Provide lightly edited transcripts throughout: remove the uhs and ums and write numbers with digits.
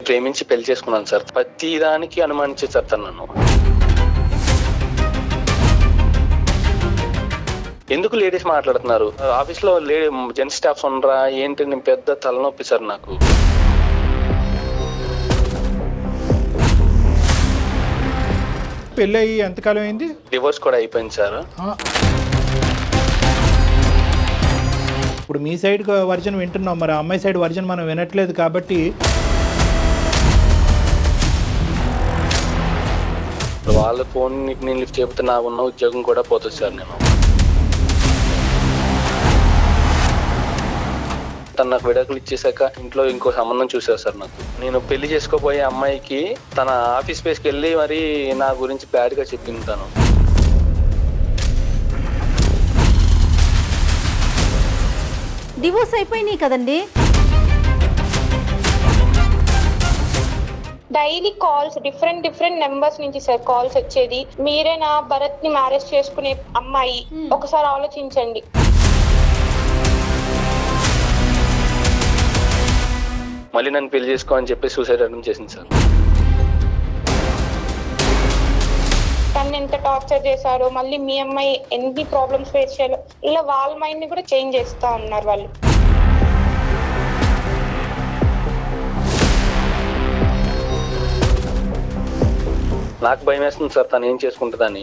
ప్రేమించి పెళ్లి చేసుకున్నాను సార్. ప్రతి దానికి అనుమానించే సార్ తను నన్ను. ఎందుకు లేడీస్ మాట్లాడుతున్నారు ఆఫీస్ లో? జెంట్స్ స్టాఫ్స్ ఉండరా ఏంటి? నేను పెద్ద తలనొప్పి సార్ నాకు. పెళ్ళి అయ్యి ఎంతకాలం అయింది? డివోర్స్ కూడా అయిపోయింది సార్. ఇప్పుడు మీ సైడ్ వర్జన్ వింటున్నాం, మరి అమ్మాయి సైడ్ వర్జన్ మనం వినట్లేదు కాబట్టి వాళ్ళ ఫోన్ నేను లిఫ్ట్ చేయకపోతే నాకు ఉన్న ఉద్యోగం కూడా పోతుంది సార్. నేను తను నాకు విడాకులు ఇచ్చేసాక ఇంట్లో ఇంకో సంబంధం చూసారు సార్ నాకు. నేను పెళ్లి చేసుకోబోయే అమ్మాయికి తన ఆఫీస్ స్పేస్కి వెళ్ళి మరి నా గురించి బ్యాడ్ గా చెప్పింది తను. డివోర్స్ అయిపోయినాయి కదండి. డైలీ కాల్స్ డిఫరెంట్ నెంబర్స్ నుంచి సార్ కాల్స్ వచ్చేది. మీరే నా భరత్ ని మ్యారేజ్ చేసుకునే అమ్మాయి, ఒకసారి ఆలోచించండి. మళ్ళీ నన్ను పెళ్లి చేసుకో అని చెప్పి సూసైడ్ అటెంప్ట్ చేసింది సార్. తను ఎంత టార్చర్ చేశారో, మళ్ళీ మీ అమ్మాయి ఎన్ని ప్రాబ్లమ్స్ ఫేస్ చేయాలో, ఇలా వాళ్ళ మైండ్ ని కూడా చేంజ్ చేస్తా ఉన్నారు వాళ్ళు. నాకు భయం వేస్తుంది సార్ తను ఏం చేసుకుంటుందని.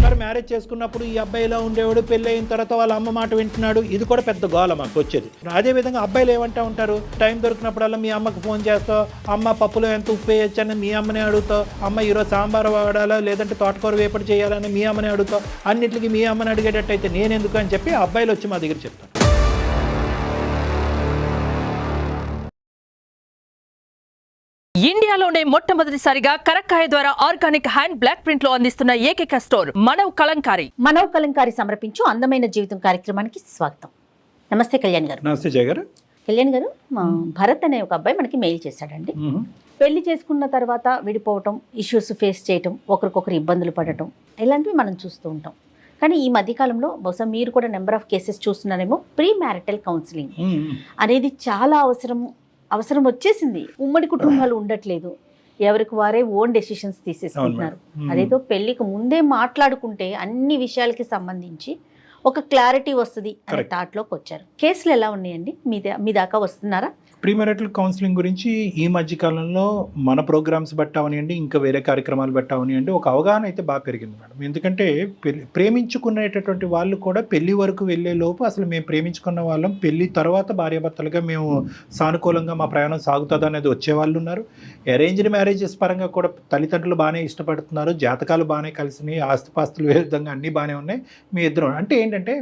మరి మ్యారేజ్ చేసుకున్నప్పుడు ఈ అబ్బాయి ఇలా ఉండేవాడు, పెళ్ళి అయిన తర్వాత వాళ్ళ అమ్మ మాట వింటున్నాడు, ఇది కూడా పెద్ద గోల మాకు వచ్చేది. అదేవిధంగా అబ్బాయిలు ఏమంటా ఉంటారు, టైం దొరికినప్పుడల్లా మీ అమ్మకు ఫోన్ చేస్తావు, అమ్మ పప్పులో ఎంత ఉప్పు వేయచ్చు అని మీ అమ్మని అడుగుతావు, అమ్మ ఈరోజు సాంబార్ వాడాలా లేదంటే తోటకూర వేపడి చేయాలని మీ అమ్మని అడుగుతావు. అన్నిటికీ మీ అమ్మని అడిగేటట్టయితే నేనెందుకు అని చెప్పి అబ్బాయిలు వచ్చి మా దగ్గర చెప్తాను. ఇండియాలోనే మొట్టమొదటిసారిగా కరక్కాయ ద్వారా ఆర్గానిక్ హ్యాండ్ బ్లాక్ ప్రింట్ లో అందిస్తున్న ఏకైక స్టోర్ మనవ్ కలంకారీ. మనవ్ కలంకారీ సమర్పించు అందమైన జీవితం కార్యక్రమానికి స్వాగతం. నమస్తే కళ్యాణ్ గారు. నమస్తే జయ గారు. కళ్యాణ్ గారు, మా భరత్ అనే ఒక అబ్బాయి మనకి మెయిల్ చేశాడండి. పెళ్లి చేసుకున్న తర్వాత విడిపోవటం, ఇష్యూస్ ఫేస్ చేయటం, ఒకరికొకరు ఇబ్బందులు పడటం, ఇలాంటివి మనం చూస్తూ ఉంటాం. కానీ ఈ మధ్యకాలంలో బహుశా మీరు కూడా నెంబర్ ఆఫ్ కేసెస్ చూస్తున్నారేమో. ప్రీ మ్యారిటల్ కౌన్సిలింగ్ అనేది చాలా అవసరం వచ్చేసింది. ఉమ్మడి కుటుంబాలు ఉండట్లేదు, ఎవరికి వారే ఓన్ డెసిషన్స్ తీసేసుకుంటున్నారు. అదేదో పెళ్లికి ముందే మాట్లాడుకుంటే అన్ని విషయాలకి సంబంధించి ఒక క్లారిటీ వస్తుంది అనే థాట్లోకి వచ్చారు. కేసులు ఎలా ఉన్నాయండి? మీ దాకా వస్తున్నారా? ప్రీ మ్యారిటల్ కౌన్సిలింగ్ గురించి ఈ మధ్యకాలంలో మన ప్రోగ్రామ్స్ బట్టి అవనివ్వండి, ఇంకా వేరే కార్యక్రమాలు బట్టి అవనివ్వండి, ఒక అవగాహన అయితే బాగా పెరిగింది మేడం. ఎందుకంటే ప్రేమించుకునేటటువంటి వాళ్ళు కూడా పెళ్లి వరకు వెళ్ళే లోపు అసలు మేము ప్రేమించుకున్న వాళ్ళం, పెళ్లి తర్వాత భార్యాభర్తలుగా మేము సానుకూలంగా మా ప్రయాణం సాగుతుంది అనేది వచ్చేవాళ్ళు ఉన్నారు. అరేంజ్డ్ మ్యారేజెస్ పరంగా కూడా తల్లిదండ్రులు బాగానే ఇష్టపడుతున్నారు, జాతకాలు బాగానే కలిసినాయి, ఆస్తిపాస్తులు ఏ విధంగా అన్నీ బాగానే ఉన్నాయి. మీ ఇద్దరు అంటే ఏంటంటే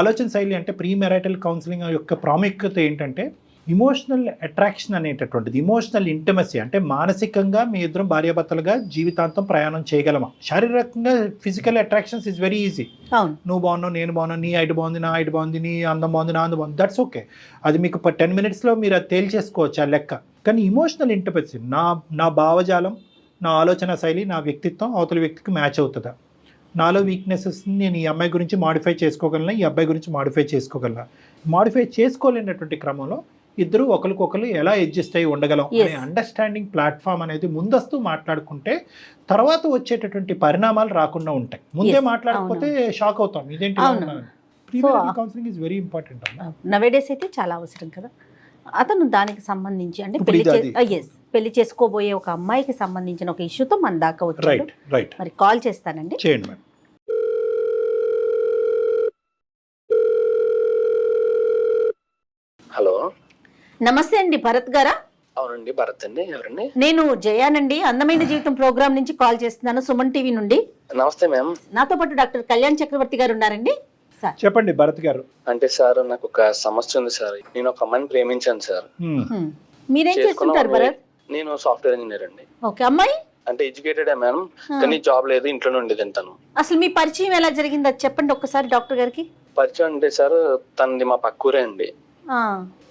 ఆలోచన శైలి అంటే ప్రీ మ్యారిటల్ కౌన్సిలింగ్ యొక్క ప్రాముఖ్యత ఏంటంటే ఇమోషనల్ అట్రాక్షన్ అనేటటువంటిది, ఇమోషనల్ ఇంటిమసీ. అంటే మానసికంగా మీ ఇద్దరం భార్యాభర్తలుగా జీవితాంతం ప్రయాణం చేయగలమా. శారీరకంగా physical attractions is very easy. నువ్వు బాగున్నావు, నేను బాగున్నాను, నీ హైట్ బాగుంది, నా హైట్ బాగుంది, నీ అందం బాగుంది, నా అందం బాగుంది, దట్స్ ఓకే. అది మీకు 10 minutesలో మీరు అది తేల్చేసుకోవచ్చు ఆ లెక్క. కానీ ఇమోషనల్ ఇంటిమసీ, నా భావజాలం, నా ఆలోచన శైలి, నా వ్యక్తిత్వం అవతల వ్యక్తికి మ్యాచ్ అవుతుందా, నాలో వీక్నెసెస్ నేను ఈ అమ్మాయి గురించి మాడిఫై చేసుకోగలనా, ఈ అబ్బాయి గురించి మాడిఫై చేసుకోగలనా. మాడిఫై చేసుకోలేనటువంటి క్రమంలో ఇద్దరు ఒకరికొకరు ఎలా అడ్జస్ట్ అయ్యి ఉండగలం అనే అండర్స్టాండింగ్ ప్లాట్ఫామ్ అనేది ముందస్తు మాట్లాడుకుంటే తర్వాత వచ్చేటటువంటి పరిణామాలు రాకుండా ఉంటాయి. ముందే మాట్లాడకపోతే షాక్ అవుతాం, ఇదేంటి. Counselling is very important. Nowadays అయితే చాలా అవసరం కదా. అతను దానికి సంబంధించి అంటే పెళ్లి చేసుకోబోయే ఒక అమ్మాయికి సంబంధించిన ఒక ఇష్యూతో మన దాకా వచ్చాడు. మరి కాల్ చేస్తానండి, చేయండి మేడం. హలో, నమస్తే అండి. భరత్ గారా? అవునండి, భరత్ అండి. ఎవరండి? నేను జయానండి, అందమైన జీవితం ప్రోగ్రామ్ నుంచి కాల్ చేస్తున్నాను, సుమన్ టీవీ నుండి. నమస్తే మ్యామ్. నాతో పాటు డాక్టర్ కళ్యాణ్ చక్రవర్తి గారు ఉన్నారండి. సార్ చెప్పండి భరత్ గారు. అంటే సార్ నాకు ఒక సమస్య ఉంది సార్. నేను ఒక అమ్మాయిని ప్రేమించాను సార్. మీరేం చేస్తుంటారు భరత్? నేను సాఫ్ట్వేర్ ఇంజనీర్ అండి. ఓకే. అమ్మాయి అంటే ఎడ్యుకేటెడ్ మేడం, కానీ జాబ్ లేదు, ఇంట్లోనే ఉండేది. తను అసలు మీ పరిచయం ఎలా జరిగింది అది చెప్పండి ఒక్కసారి డాక్టర్ గారికి. పరిచయం అంటే సార్ తనది మా పక్కూరే అండి.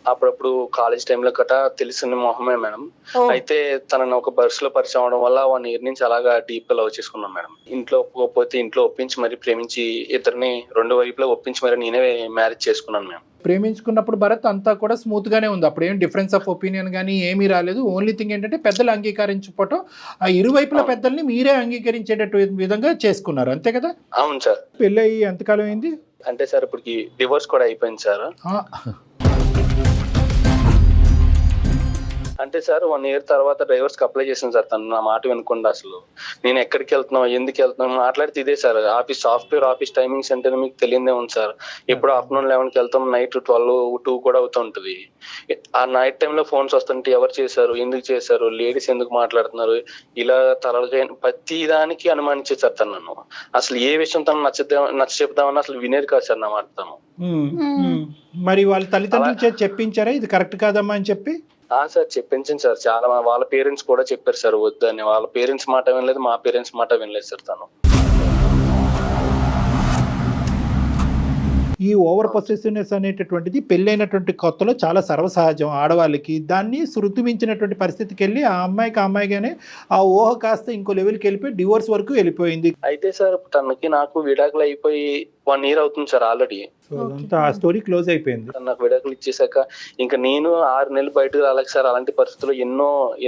అప్పుడప్పుడు కాలేజ్ టైంలో గట్రా తెలిసిన మొహమే మేడం. ఓ. అయితే తనని ఒక బస్సులో పరిచయం అవడం వల్ల 1 year నుంచి అలాగా డీప్ గా లవ్ చేసుకున్నాం మేడం. ఇంట్లో ఒప్పుకోకపోతే ఇంట్లో ఒప్పించి మరి ప్రేమించి ఇద్దరిని 2 వైపులా ఒప్పించి మరి నేనే మ్యారేజ్ చేసుకున్నాను మేడం. ప్రేమించుకున్నప్పుడు భరత్ అంతా కూడా స్మూత్ గానే ఉంది, అప్పుడు ఏం డిఫరెన్స్ ఆఫ్ ఒపీనియన్ కానీ ఏమీ రాలేదు. ఓన్లీ థింగ్ ఏంటంటే పెద్దలు అంగీకరించకపోవటం, ఆ ఇరువైపుల పెద్దల్ని మీరే అంగీకరించేటట్టు విధంగా చేసుకున్నారు, అంతే కదా? అవును సార్. పెళ్ళి అయ్యి ఎంతకాలం అయింది? అంటే సార్ ఇప్పటికి డివోర్స్ కూడా అయిపోయింది సార్. అంటే సార్ 1 year తర్వాత డైవర్స్ కి అప్లై చేసాను సార్. తను నా మాట వినకుండా అసలు నేను ఎక్కడికి వెళ్తున్నావు, ఎందుకు వెళ్తున్నావు మాట్లాడితే ఇదే సార్. సాఫ్ట్వేర్ ఆఫీస్ టైమింగ్స్ అంటే మీకు తెలియదే ఉంది సార్. ఎప్పుడు ఆఫ్టర్నూన్ 11కి వెళ్తాం, నైట్ 12-2 కూడా అవుతూ ఉంటుంది. ఆ నైట్ టైంలో ఫోన్స్ వస్తుంటే ఎవరు చేశారు, ఎందుకు చేశారు, లేడీస్ ఎందుకు మాట్లాడుతున్నారు, ఇలా తలగా ప్రతి దానికి అనుమానించేది సార్ తను నన్ను. అసలు ఏ విషయం తను నచ్చ చెప్దామని అసలు వినేది కాదు సార్ నా మాట తను. మరి వాళ్ళ తల్లిదండ్రులు చెప్పించారా ఇది కరెక్ట్ కాదమ్మా అని చెప్పి? సార్ చెప్పించింది సార్. చాలా వాళ్ళ పేరెంట్స్ కూడా చెప్పారు సార్ వద్దని. వాళ్ళ పేరెంట్స్ మాట వినలేదు, మా పేరెంట్స్ మాట వినలేదు సార్ తను. ఈ ఓవర్ పొసెసివ్నెస్ అనేటటువంటిది పెళ్ళైనటువంటి కొత్తలో చాలా సర్వసహజం ఆడవాళ్ళకి. దాన్ని శృతి మించినటువంటి పరిస్థితికి వెళ్ళి ఆ అమ్మాయిగానే ఆ ఊహ కాస్త ఇంకో లెవెల్కి వెళ్ళిపోయి డివోర్స్ వరకు వెళ్ళిపోయింది. అయితే సార్ తనకి నాకు విడాకులు అయిపోయి 1 year అవుతుంది సార్ ఆల్రెడీ. అదంతా ఆ స్టోరీ క్లోజ్ అయిపోయింది. నాకు విడాకులు ఇచ్చేసాక ఇంకా నేను 6 నెలలు బయటకు రాలేక సార్. అలాంటి పరిస్థితుల్లో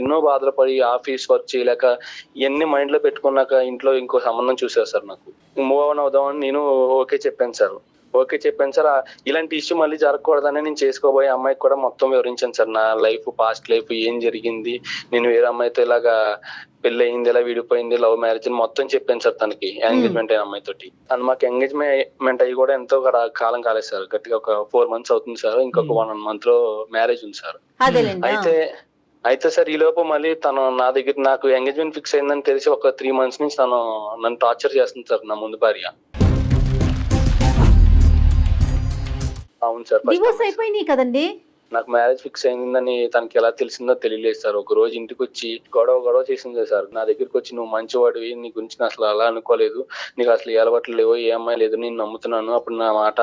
ఎన్నో బాధలు పడి ఆఫీస్ వర్క్ చేయలేక ఇవన్నీ మైండ్ లో పెట్టుకున్నాక ఇంట్లో ఇంకో సంబంధం చూసారు సార్. నాకు మూవ్ ఆన్ అవుదామని నేను ఓకే చెప్పాను సార్. ఇలాంటి ఇష్యూ మళ్ళీ జరగకూడదని నేను చేసుకోబోయే అమ్మాయికి కూడా మొత్తం వివరించాను సార్. నా లైఫ్, పాస్ట్ లైఫ్ ఏం జరిగింది, నేను వేరే అమ్మాయితో ఇలాగా పెళ్లి అయింది, ఇలా విడిపోయింది, లవ్ మ్యారేజ్ మొత్తం చెప్పాను సార్ తనకి. ఎంగేజ్మెంట్ అయిన అమ్మాయితోటి. అండ్ మాకు ఎంగేజ్మెంట్ అయ్యి కూడా ఎంతో కాలం కాలేదు సార్. గట్టిగా ఒక 4 months అవుతుంది సార్. ఇంకొక 1 month లో మ్యారేజ్ ఉంది సార్. అయితే సార్ ఈ లోపు మళ్ళీ తను నా దగ్గర నాకు ఎంగేజ్మెంట్ ఫిక్స్ అయిందని తెలిసి ఒక 3 months నుంచి తను నన్ను టార్చర్ చేస్తుంది సార్, నా ముందు భార్య. అవును సార్. డివోర్స్ అయిపోయినాయి కదండి. నాకు మ్యారేజ్ ఫిక్స్ అయిందని తనకి ఎలా తెలిసిందో తెలియలేదు సార్. ఒక రోజు ఇంటికి వచ్చి గొడవ చేసింది సార్. నా దగ్గరికి వచ్చి నువ్వు మంచివాడివి, నీ గురించి అసలు అలా అనుకోలేదు, నీకు అసలు ఏ అలవాట్లు లేవు, ఏ అమ్మాయి లేదు, నేను నమ్ముతున్నాను. అప్పుడు నా మాట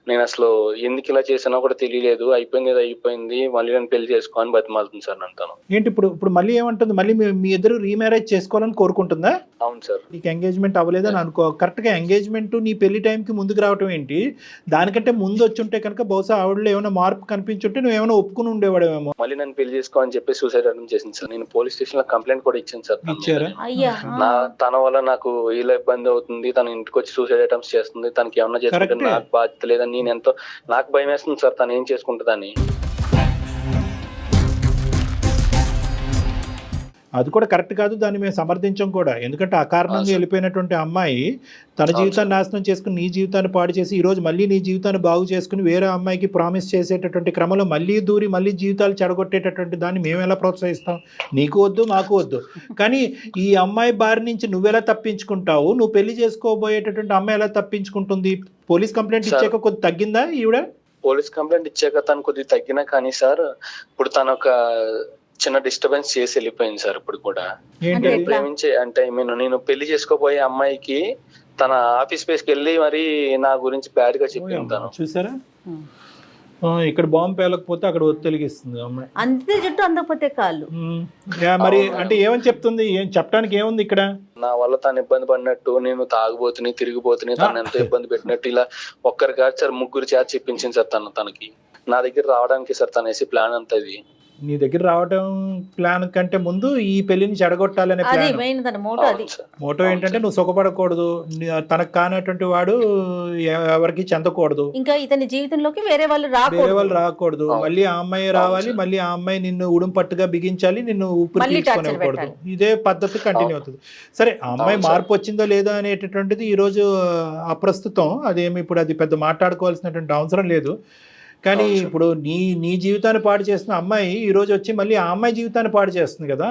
నేను అసలు ఎందుకు ఇలా చేసానో కూడా తెలియలేదు, అయిపోయింది మళ్ళీ నేను పెళ్లి చేసుకో అని బతిమాలుతుంది సార్ నన్ను తను. ఏంటి ఇప్పుడు మళ్ళీ ఏమంటుంది? మళ్ళీ మీ ఇద్దరు రీమ్యారేజ్ చేసుకోవాలని కోరుకుంటుందా? అవును సార్. నీకు ఎంగేజ్మెంట్ అవ్వలేదని అనుకో, కరెక్ట్ గా ఎంగేజ్మెంట్ నీ పెళ్లి టైంకి ముందుకు రావటం ఏంటి? దానికంటే ముందు వచ్చి ఉంటే కనుక బహుశా ఆవిడలో ఏమైనా మార్పు కనిపించుంటే నువ్వు ఏమైనా ఒప్పుకుని ఉండేవాడేమో. మళ్ళీ నన్ను పెళ్లి చేసుకో అని చెప్పి సూసైడ్ అటెంప్ట్ చేసింది సార్. నేను పోలీస్ స్టేషన్ లో కంప్లైంట్ కూడా ఇచ్చాను సార్. తన వల్ల నాకు ఇలా ఇబ్బంది అవుతుంది, తన ఇంటికి వచ్చి సూసైడ్ అటెంప్ట్స్ చేస్తుంది, తనకి ఏమన్నా చేసుకుంటే నాకు బాధ్యత లేదని నాకు భయం వేస్తుంది సార్ తను ఏం చేసుకుంటుందని. అది కూడా కరెక్ట్ కాదు, దాన్ని మేము సమర్థించం కూడా. ఎందుకంటే అకారణంగా వెళ్ళిపోయినటువంటి అమ్మాయి తన జీవితాన్ని నాశనం చేసుకుని నీ జీవితాన్ని పాడు చేసి ఈరోజు మళ్ళీ నీ జీవితాన్ని బాగు చేసుకుని వేరే అమ్మాయికి ప్రామిస్ చేసేటటువంటి క్రమంలో మళ్ళీ దూరి మళ్ళీ జీవితాలు చెడగొట్టేటటువంటి దాన్ని మేము ఎలా ప్రోత్సహిస్తాం? నీకు వద్దు, మాకు వద్దు. కానీ ఈ అమ్మాయి బారి నుంచి నువ్వెలా తప్పించుకుంటావు? నువ్వు పెళ్లి చేసుకోబోయేటటువంటి అమ్మాయి ఎలా తప్పించుకుంటుంది? పోలీస్ కంప్లైంట్ ఇచ్చాక కొద్ది తగ్గిందా ఈవిడ? పోలీస్ కంప్లైంట్ ఇచ్చాక తను కొద్దిగా తగ్గినా కానీ సార్ ఇప్పుడు తను ఒక చిన్న డిస్టర్బెన్స్ చేసి వెళ్ళిపోయింది సార్. ఇప్పుడు కూడా ప్రేమించే అంటే నేను పెళ్లి చేసుకోబోయే అమ్మాయికి తన ఆఫీస్ స్పేస్ కి వెళ్ళి మరి నా గురించి బ్యాడ్ గా చెప్పింది. చూసారా, ఇక్కడ బాంబు పేలకపోతే అక్కడ ఒత్తిలిగిస్తుంది అమ్మాయి. అంతే జుట్టు అందకపోతే కాళ్ళు. మరి అంటే ఏమని చెప్తుంది? ఏం చెప్పడానికి ఏముంది ఇక్కడ? నా వల్ల తను ఇబ్బంది పడినట్టు, నేను తాగుబోతుని తిరిగిపోతుని, తను ఎంతో ఇబ్బంది పెట్టినట్టు ఇలా ఒక్కరి కాదు సార్ 3 చేత చెప్పించింది సార్ తనకి. నా దగ్గర రావడానికి సార్ తనేసి ప్లాన్ అంతా ఇది. నీ దగ్గర రావడం ప్లాన్ కంటే ముందు ఈ పెళ్లిని చెడగొట్టాలనే మోటో ఏంటంటే నువ్వు సుఖపడకూడదు, తనకు కానటువంటి వాడు ఎవరికి చెందకూడదు, ఇంకా ఇతని జీవితంలోకి వేరే వాళ్ళు రాకూడదు, మళ్ళీ ఆ అమ్మాయి రావాలి, మళ్ళీ ఆ అమ్మాయి నిన్ను ఉడుం పట్టుగా బిగించాలి, నిన్ను ఊపిరి తీసుకోనివ్వకూడదు. ఇదే పద్ధతి కంటిన్యూ అవుతుంది. సరే, ఆ అమ్మాయి మార్పు వచ్చిందో లేదో అనేటటువంటిది ఈ రోజు అప్రస్తుతం. అదేమి ఇప్పుడు అది పెద్ద మాట్లాడుకోవాల్సినటువంటి అవసరం లేదు. కానీ ఇప్పుడు నీ జీవితాన్ని పాడు చేస్తున్న అమ్మాయి ఈ రోజు వచ్చి మళ్ళీ ఆ అమ్మాయి జీవితాన్ని పాడు చేస్తుంది కదా.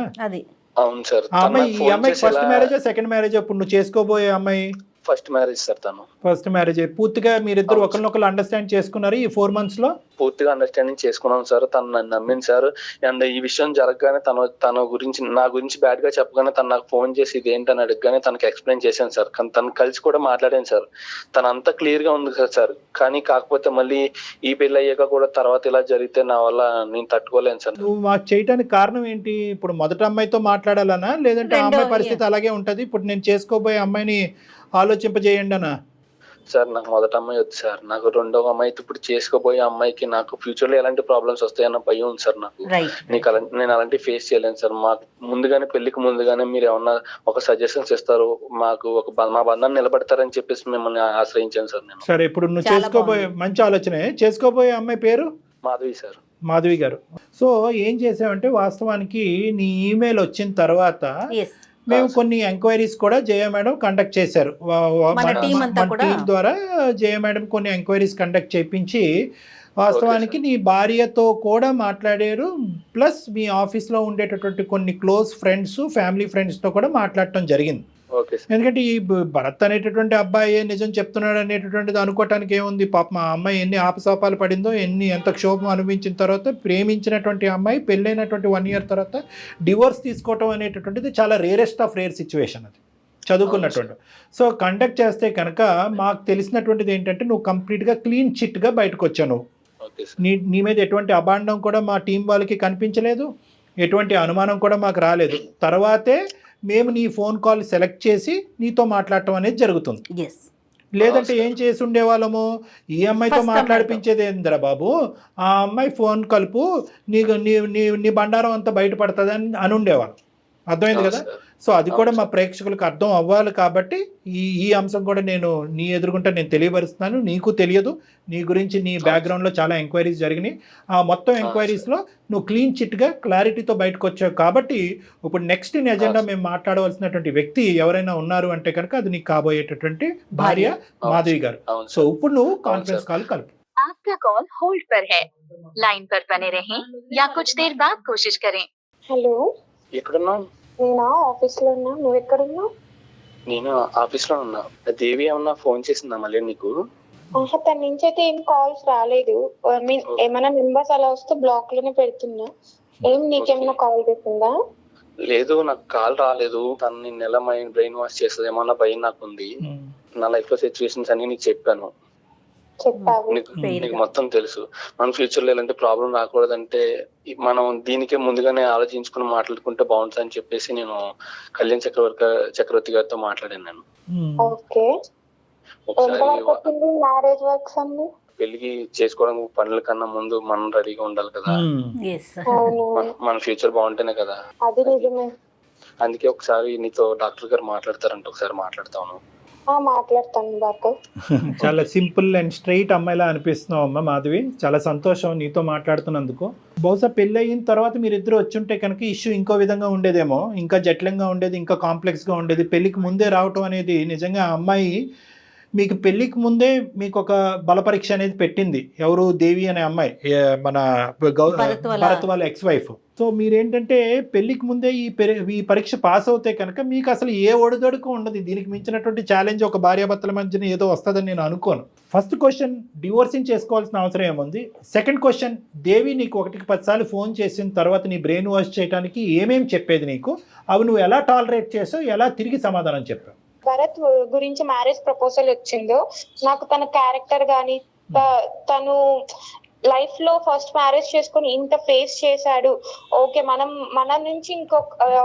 అవును సార్. ఆ అమ్మాయి, ఈ అమ్మాయి ఫస్ట్ మ్యారేజ్ సెకండ్ మ్యారేజ్? అప్పుడు నువ్వు చేసుకోబోయే అమ్మాయి ఫస్ట్ మ్యారేజ్ సార్ తను. ఫస్ట్ మ్యారేజ్ పూర్తిగా మీరిద్దరు ఒకరినొకరు అండర్స్టాండ్ చేసుకున్నారు ఈ 4 months లో? పూర్తిగా అండర్స్టాండింగ్ చేసుకున్నాం సార్. తను నన్ను నమ్మింది సార్. అండ్ ఈ విషయం జరగగానే తన గురించి నా గురించి బ్యాడ్ గా చెప్పగానే తను నాకు ఫోన్ చేసి ఇదేంటని అడగగానే తనకి ఎక్స్ప్లెయిన్ చేశాను సార్. కానీ తను కలిసి కూడా మాట్లాడాను సార్. తను అంతా క్లియర్ గా ఉంది కదా సార్. కానీ కాకపోతే మళ్ళీ ఈ పెళ్లి అయ్యాక కూడా తర్వాత ఇలా జరిగితే నా వల్ల నేను తట్టుకోలేను సార్. నువ్వు మాకు చేయడానికి కారణం ఏంటి? ఇప్పుడు మొదటి అమ్మాయితో మాట్లాడాలనా, లేదంటే ఆ అమ్మాయి పరిస్థితి అలాగే ఉంటది, ఇప్పుడు నేను చేసుకోబోయే అమ్మాయిని ఆలోచింపజేయండి అనా? సార్ నాకు మొదటి అమ్మాయి వద్దు సార్. నాకు రెండవ అమ్మాయి ఇప్పుడు చేసుకోబోయే అమ్మాయికి నాకు ఫ్యూచర్ లో ఎలాంటి ప్రాబ్లమ్స్ వస్తాయన్న భయం ఉంది సార్ నాకు. నేను అలాంటి ఫేస్ చేయలేను సార్. మాకు ముందుగానే పెళ్లికి ముందుగానే మీరు ఏమన్నా ఒక సజెషన్స్ ఇస్తారు, మాకు మా బంధాన్ని నిలబడతారని చెప్పేసి మిమ్మల్ని ఆశ్రయించాను సార్ నేను. సరే, ఇప్పుడు నువ్వు చేసుకోబోయే మంచి ఆలోచనే. చేసుకోబోయే అమ్మాయి పేరు మాధవి సార్. మాధవి గారు. సో ఏం చేసావంటే, వాస్తవానికి నీ ఈమెయిల్ వచ్చిన తర్వాత మేము కొన్ని ఎంక్వైరీస్ కూడా జయ మేడం కండక్ట్ చేశారు. మన టీం ద్వారా జయ మేడం కొన్ని ఎంక్వైరీస్ కండక్ట్ చేయించి వాస్తవానికి నీ భార్యతో కూడా మాట్లాడారు. ప్లస్ మీ ఆఫీస్లో ఉండేటటువంటి కొన్ని క్లోజ్ ఫ్రెండ్స్, ఫ్యామిలీ ఫ్రెండ్స్తో కూడా మాట్లాడటం జరిగింది. ఎందుకంటే ఈ భరత్ అనేటటువంటి అబ్బాయి నిజం చెప్తున్నాడు అనేటటువంటిది అనుకోవటానికి ఏముంది? పాప మా అమ్మాయి ఎన్ని ఆపసోపాలు పడిందో, ఎంత క్షోభం అనుభవించిన తర్వాత ప్రేమించినటువంటి అమ్మాయి పెళ్ళైనటువంటి 1 year తర్వాత డివోర్స్ తీసుకోవటం అనేటటువంటిది చాలా రేరెస్ట్ ఆఫ్ రేర్ సిచ్యువేషన్. అది చదువుకున్నటువంటి. సో కండక్ట్ చేస్తే కనుక మాకు తెలిసినటువంటిది ఏంటంటే, నువ్వు కంప్లీట్గా క్లీన్ చిట్గా బయటకు వచ్చావు. నువ్వు నీ మీద ఎటువంటి అభాండం కూడా మా టీం వాళ్ళకి కనిపించలేదు, ఎటువంటి అనుమానం కూడా మాకు రాలేదు. తర్వాతే మేము నీ ఫోన్ కాల్ సెలెక్ట్ చేసి నీతో మాట్లాడటం అనేది జరుగుతుంది. లేదంటే ఏం చేసి ఉండేవాళ్ళము, ఈ అమ్మాయితో మాట్లాడిపించేది ఏందిరా బాబు, ఆ అమ్మాయి ఫోన్ కలుపు, నీకు నీ బండారం అంతా బయటపడుతుంది అని ఉండేవాళ్ళం. అర్థమైంది కదా? సో అది కూడా మా ప్రేక్షకులకు అర్థం అవ్వాలి కాబట్టి ఈ అంశం కూడా నేను నీ ఎదురుగుంటే నేను తెలియపరుస్తున్నాను. నీకు తెలియదు, నీ గురించి నీ బ్యాక్గ్రౌండ్లో చాలా ఎంక్వైరీస్ జరిగినాయి. ఆ మొత్తం ఎంక్వైరీస్లో నువ్వు క్లీన్ చిట్గా క్లారిటీతో బయటకు వచ్చావు. కాబట్టి ఇప్పుడు నెక్స్ట్ ఇన్ ఎజెండా మేము మాట్లాడవలసినటువంటి వ్యక్తి ఎవరైనా ఉన్నారు అంటే కనుక అది నీకు కాబోయేటటువంటి భార్య మాధవి గారు. సో ఇప్పుడు నువ్వు కాన్ఫరెన్స్ కాల్ కలుపు. आपका कॉल होल्ड पर है, लाइन पर बने रहें या कुछ देर बाद कोशिश करें. హలో, ఎక్కడున్నావు? నేనా ఆఫీస్ లో ఉన్నా. నువ్వు ఎక్కడున్నావు? నేను ఆఫీస్ లో ఉన్నా. దేవి ఏమన్నా ఫోన్ చేసిందా మళ్ళీ నీకు? తన నుంచి అయితే ఏం కాల్స్ రాలేదు. ఏమైనా మెంబర్స్ అలా వస్తే బ్లాక్ లోనే పెడుతున్నా. నీకేమైనా కాల్ చేసిందా? లేదు, నాకు కాల్ రాలేదు. తను నిన్న ఎలా బ్రెయిన్ వాష్ చేస్తుంది ఏమన్నా భయం నాకుంది. నా లైఫ్ లో సిచ్యువేషన్స్ అన్ని నీకు చెప్పాను. నీకు మొత్తం తెలుసు. మన ఫ్యూచర్ లో ఎలాంటి ప్రాబ్లం రాకూడదంటే మనం దీనికే ముందుగానే ఆలోచించుకుని మాట్లాడుకుంటే బాగుంటుంది అని చెప్పేసి నేను కళ్యాణ్ చక్రవర్తి గారితో మాట్లాడాను. నేను పెళ్లికి చేసుకోవడం పనుల కన్నా ముందు మనం రెడీగా ఉండాలి కదా. మన ఫ్యూచర్ బాగుంటేనే కదా. అందుకే ఒకసారి నీతో డాక్టర్ గారు మాట్లాడతారంట, ఒకసారి మాట్లాడతాను. మాట్లాడతాను. చాలా సింపుల్ అండ్ స్ట్రైట్ అమ్మాయిలా అనిపిస్తున్నావు అమ్మ మాధవి. చాలా సంతోషం నీతో మాట్లాడుతున్నందుకు. బహుశా పెళ్ళి అయిన తర్వాత మీరిద్దరు వచ్చుంటే కనుక ఇష్యూ ఇంకో విధంగా ఉండేదేమో, ఇంకా జటిలంగా ఉండేది, ఇంకా కాంప్లెక్స్గా ఉండేది. పెళ్ళికి ముందే రావటం అనేది నిజంగా అమ్మాయి మీకు పెళ్ళికి ముందే మీకు ఒక బల పరీక్ష అనేది పెట్టింది. ఎవరు? దేవి అనే అమ్మాయి, మన భరత్ వాళ్ళ ఎక్స్ వైఫ్. సో మీరేంటంటే పెళ్ళికి ముందే ఈ పరీక్ష పాస్ అవుతే కనుక మీకు అసలు ఏ ఒడిదొడుకు ఉండదు. దీనికి మించినటువంటి ఛాలెంజ్ ఒక భార్యాభర్తల మధ్యన ఏదో వస్తుందని నేను అనుకోను. ఫస్ట్ క్వశ్చన్, డివోర్సింగ్ చేసుకోవాల్సిన అవసరం ఏముంది? సెకండ్ క్వశ్చన్, దేవి నీకు 1కి 10 సార్లు ఫోన్ చేసిన తర్వాత నీ బ్రెయిన్ వాష్ చేయడానికి ఏమేమి చెప్పేది నీకు? అవి నువ్వు ఎలా టాలరేట్ చేసావు, ఎలా తిరిగి సమాధానం చెప్పావు? భరత్ గురించి మ్యారేజ్ ప్రపోజల్ వచ్చిందో నాకు తన క్యారెక్టర్ గానీ, తను లైఫ్ లో ఫస్ట్ మ్యారేజ్ చేసుకుని ఇంత ఫేస్ చేశాడు, ఓకే మన నుంచి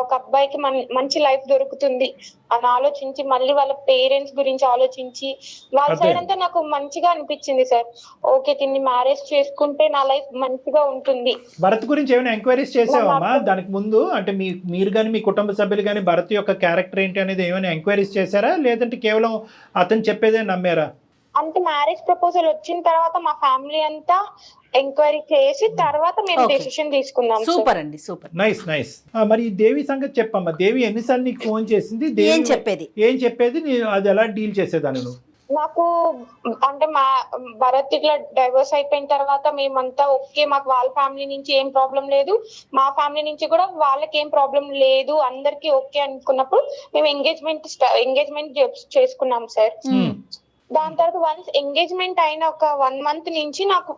ఒక అబ్బాయికి మంచి లైఫ్ దొరుకుతుంది అని ఆలోచించి, మళ్ళీ వాళ్ళ పేరెంట్స్ గురించి ఆలోచించి, వాళ్ళ సైడ్ అంతా నాకు మంచిగా అనిపించింది సార్. ఓకే, దీన్ని మ్యారేజ్ చేసుకుంటే నా లైఫ్ మంచిగా ఉంటుంది. భరత్ గురించి ఏమైనా ఎంక్వైరీస్ చేసావమ్మా దానికి ముందు? అంటే మీరు కానీ మీ కుటుంబ సభ్యులు కానీ భరత్ యొక్క క్యారెక్టర్ ఏంటి అనేది ఏమైనా ఎంక్వైరీస్ చేశారా, లేదంటే కేవలం అతను చెప్పేదే నమ్మారా? అంటే మ్యారేజ్ ప్రపోజల్ వచ్చిన తర్వాత మా ఫ్యామిలీ అంతా ఎంక్వైరీ చేసి తర్వాత మేము డెసిషన్ తీసుకున్నాం. సూపర్ అండి, సూపర్, నైస్ నైస్. మరి దేవి సంగతి చెప్పమ్మా. దేవి ఎన్నిసార్లు నీకు ఫోన్ చేసింది? ఏం చెప్పేది అది ఎలా డీల్ చేసేదాన్ని నువ్వు? నాకు అంటే మా భరత్ ఇట్లా డైవర్స్ అయిపోయిన తర్వాత మేమంతా ఓకే, మాకు వాళ్ళ ఫ్యామిలీ నుంచి ఏం ప్రాబ్లం లేదు, మా ఫ్యామిలీ నుంచి కూడా వాళ్ళకి ఏం ప్రాబ్లం లేదు, అందరికి ఓకే అనుకున్నప్పుడు మేము ఎంగేజ్మెంట్ చేసుకున్నాం సార్. దాని తర్వాత వన్స్ ఎంగేజ్మెంట్ అయిన ఒక 1 month నుంచి నాకు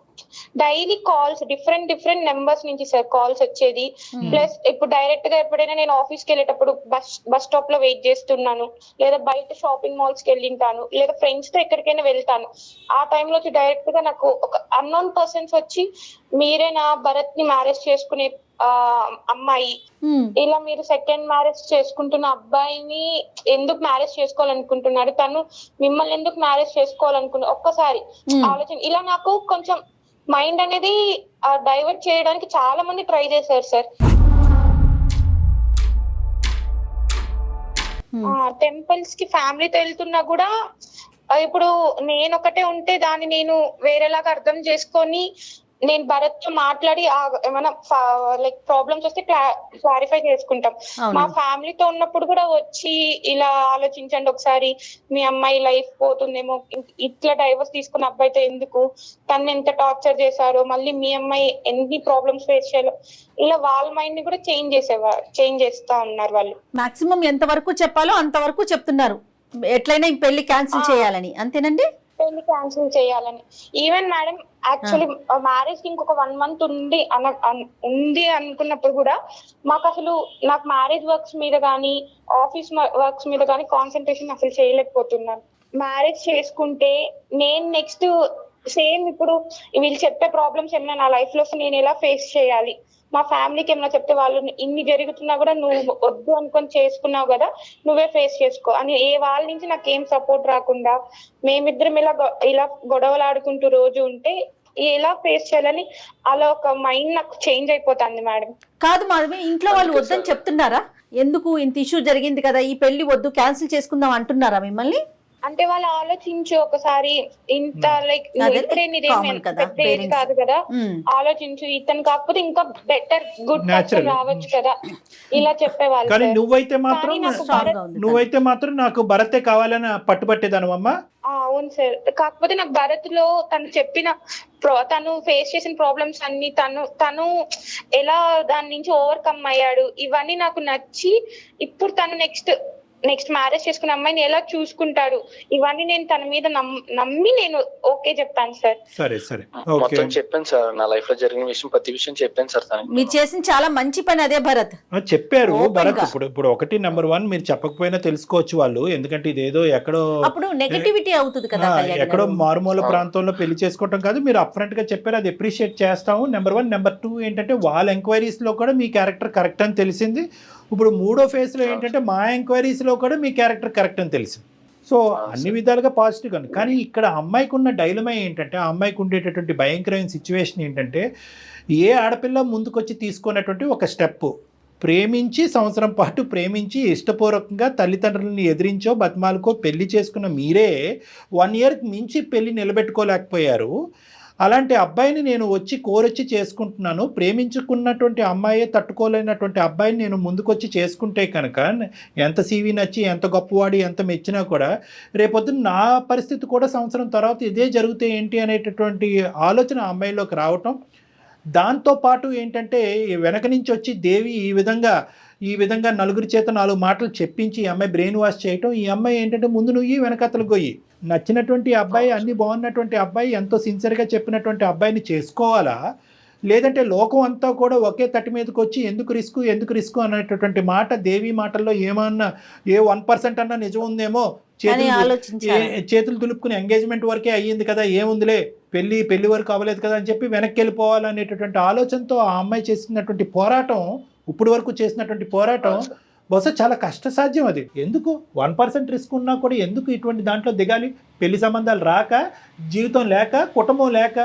డైలీ కాల్స్ డిఫరెంట్ నెంబర్స్ నుంచి సార్ కాల్స్ వచ్చేది. ప్లస్ ఇప్పుడు డైరెక్ట్ గా ఎప్పుడైనా నేను ఆఫీస్కి వెళ్ళేటప్పుడు బస్ స్టాప్ లో వెయిట్ చేస్తున్నాను, లేదా బయట షాపింగ్ మాల్స్ కి వెళ్ళింటాను, లేదా ఫ్రెండ్స్ తో ఎక్కడికైనా వెళ్తాను, ఆ టైంలో వచ్చి డైరెక్ట్ గా నాకు ఒక అన్నోన్ పర్సన్స్ వచ్చి మీరే నా భరత్ ని మ్యారేజ్ చేసుకునే అమ్మాయి, ఇలా మీరు సెకండ్ మ్యారేజ్ చేసుకుంటున్న అబ్బాయిని ఎందుకు మ్యారేజ్ చేసుకోవాలనుకుంటున్నాడు, తను మిమ్మల్ని ఎందుకు మ్యారేజ్ చేసుకోవాలనుకున్నా ఒక్కసారి ఆలోచన. ఇలా నాకు కొంచెం మైండ్ అనేది డైవర్ట్ చేయడానికి చాలా మంది ట్రై చేశారు సార్. టెంపుల్స్ కి ఫ్యామిలీతో వెళ్తున్నా కూడా ఇప్పుడు నేను ఒకటే ఉంటే దాన్ని నేను వేరేలాగా అర్థం చేసుకొని నేను భరత్ తో మాట్లాడి ఏమైనా లైక్ ప్రాబ్లమ్స్ వస్తే క్లారిఫై చేసుకుంటాం. మా ఫ్యామిలీతో ఉన్నప్పుడు కూడా వచ్చి ఇలా ఆలోచించండి ఒకసారి, మీ అమ్మాయి లైఫ్ పోతుందేమో, ఇట్లా డైవర్స్ తీసుకున్న అబ్బాయితో ఎందుకు, తను ఎంత టార్చర్ చేశారో, మళ్ళీ మీ అమ్మాయి ఎన్ని ప్రాబ్లమ్స్ ఫేస్ చేయాలో, ఇలా వాళ్ళ మైండ్ ని కూడా చేంజ్ చేస్తా ఉన్నారు వాళ్ళు. మాక్సిమం ఎంత వరకు చెప్పాలో అంతవరకు చెప్తున్నారు, ఎట్లయినా ఈ పెళ్లి క్యాన్సిల్ చేయాలని, అంతేనండి? పెళ్లి క్యాన్సిల్ చేయాలని. ఈవెన్ మేడం యాక్చువల్లీ మ్యారేజ్ కి ఇంకొక 1 month ఉంది అనుకున్నప్పుడు కూడా మాకు అసలు నాకు మ్యారేజ్ వర్క్స్ మీద కానీ ఆఫీస్ వర్క్స్ మీద కానీ కాన్సన్ట్రేషన్ అసలు చేయలేకపోతున్నాను. మ్యారేజ్ చేసుకుంటే నేను నెక్స్ట్ సేమ్ ఇప్పుడు వీళ్ళు చెప్పే ప్రాబ్లమ్స్ ఏమైనా నా లైఫ్ లో నేను ఎలా ఫేస్ చేయాలి, మా ఫ్యామిలీకి ఏమైనా చెప్తే వాళ్ళు ఇన్ని జరుగుతున్నా కూడా నువ్వు వద్దు అనుకొని చేసుకున్నావు కదా, నువ్వే ఫేస్ చేసుకో అని వాళ్ళ నుంచి నాకు ఏం సపోర్ట్ రాకుండా మేమిద్దరం ఇలా గొడవలు ఆడుకుంటూ రోజు ఉంటే ఎలా ఫేస్ చేయాలని అలా ఒక మైండ్ నాకు చేంజ్ అయిపోతుంది మేడం. కాదు మాధవి, ఇంట్లో వాళ్ళు వద్దని చెప్తున్నారా? ఎందుకు ఇంత ఇష్యూ జరిగింది కదా, ఈ పెళ్లి వద్దు క్యాన్సిల్ చేసుకుందాం అంటున్నారా మిమ్మల్ని? అంటే వాళ్ళు ఆలోచించు ఒకసారి, ఇంత లైక్ ఇప్పుడే కాదు కదా, ఆలోచించు, ఇతను కాకపోతే ఇంకా బెటర్ గుడ్ పర్సన్ రావచ్చు కదా, ఇలా చెప్పేవాళ్ళు. కానీ నువ్వైతే మాత్రం నాకు భరతే కావాలని పట్టుబట్టేదానమ్మా. అవును సార్, కాకపోతే నాకు భరత్ లో తను చెప్పిన తను ఫేస్ చేసిన ప్రాబ్లమ్స్ అన్ని తను ఎలా దాని నుంచి ఓవర్కమ్ అయ్యాడు, ఇవన్నీ నాకు నచ్చి ఇప్పుడు తను నెక్స్ట్ మ్యారేజ్ చేసుకున్న అమ్మాయిని ఎలా చూసుకుంటాడు, ఇవన్నీ నేను తన మీద నమ్మి నేను ఓకే చెప్పాను సార్. సరే మొత్తం చెప్పాను సార్, నా లైఫ్ లో జరిగిన విషయం ప్రతి విషయం చెప్పాను సార్. మీరు చేసిన చాలా మంచి పని అదే భరత్. చెప్పారు భరత్. ఇప్పుడు ఒకటి నెంబర్ 1 మీరు చెప్పకపోయినా తెలుసుకోవచ్చు వాళ్ళు, ఎందుకంటే ఇదేదో ఎక్కడో అప్పుడు నెగటివిటీ అవుతుంది కదా, ఎక్కడో మారుమూల ప్రాంతంలో పెళ్లి చేసుకోవటం కాదు, మీరు అప్ఫ్రంట్ గా చెప్పారు, అది అప్రిషియేట్ చేస్తాము. నెంబర్ 1. నెంబర్ 2 ఏంటంటే వాళ్ళ ఎంక్వైరీస్ లో కూడా మీ క్యారెక్టర్ కరెక్ట్ అని తెలిసింది. ఇప్పుడు 3వ ఫేజ్ లో ఏంటంటే మా ఎంక్వైరీస్ లో కూడా మీ క్యారెక్టర్ కరెక్ట్ అని తెలిసింది. సో అన్ని విధాలుగా పాజిటివ్ అని. కానీ ఇక్కడ అమ్మాయికి ఉన్న డైలమా ఏంటంటే, ఆ అమ్మాయికి ఉండేటటువంటి భయంకరమైన సిచ్యువేషన్ ఏంటంటే, ఏ ఆడపిల్ల ముందుకొచ్చి తీసుకున్నటువంటి ఒక స్టెప్, ప్రేమించి సంవత్సరం పాటు ప్రేమించి ఇష్టపూర్వకంగా తల్లిదండ్రులని ఎదిరించో బతిమాలకో పెళ్లి చేసుకున్న మీరే 1 year మించి పెళ్లి నిలబెట్టుకోలేకపోయారు. అలాంటి అబ్బాయిని నేను కోరొచ్చి చేసుకుంటున్నాను, ప్రేమించుకున్నటువంటి అమ్మాయే తట్టుకోలేనటువంటి అబ్బాయిని నేను ముందుకొచ్చి చేసుకుంటే కనుక ఎంత సీవీ నచ్చి ఎంత గొప్పవాడి ఎంత మెచ్చినా కూడా రేపొద్దున నా పరిస్థితి కూడా సంవత్సరం తర్వాత ఇదే జరిగితే ఏంటి అనేటటువంటి ఆలోచన ఆ అమ్మాయిలోకి రావటం. దాంతోపాటు ఏంటంటే వెనక నుంచి వచ్చి దేవి ఈ విధంగా నలుగురి చేత 4 మాటలు చెప్పించి ఈ అమ్మాయి బ్రెయిన్ వాష్ చేయటం. ఈ అమ్మాయి ఏంటంటే ముందు నువ్వు వెనకతలు గొయ్యి, నచ్చినటువంటి అబ్బాయి, అన్ని బాగున్నటువంటి అబ్బాయి, ఎంతో సిన్సియర్గా చెప్పినటువంటి అబ్బాయిని చేసుకోవాలా, లేదంటే లోకం అంతా కూడా ఒకే తట్టి మీదకి వచ్చి ఎందుకు రిస్క్ అనేటటువంటి మాట దేవి మాటల్లో ఏమన్నా 1% అన్నా నిజం ఉందేమో, చేతులు దులుపుకుని ఎంగేజ్మెంట్ వరకే అయ్యింది కదా, ఏముందిలే పెళ్లి వరకు అవ్వలేదు కదా అని చెప్పి వెనక్కి వెళ్ళిపోవాలనేటటువంటి ఆలోచనతో ఆ అమ్మాయి చేసినటువంటి పోరాటం, ఇప్పుడు వరకు చేసినటువంటి పోరాటం బహుశా చాలా కష్టసాధ్యం. అది ఎందుకు 1% రిస్క్ ఉన్నా కూడా ఎందుకు ఇటువంటి దాంట్లో దిగాలి? పెళ్లి సంబంధాలు రాక, జీవితం లేక, కుటుంబం లేక,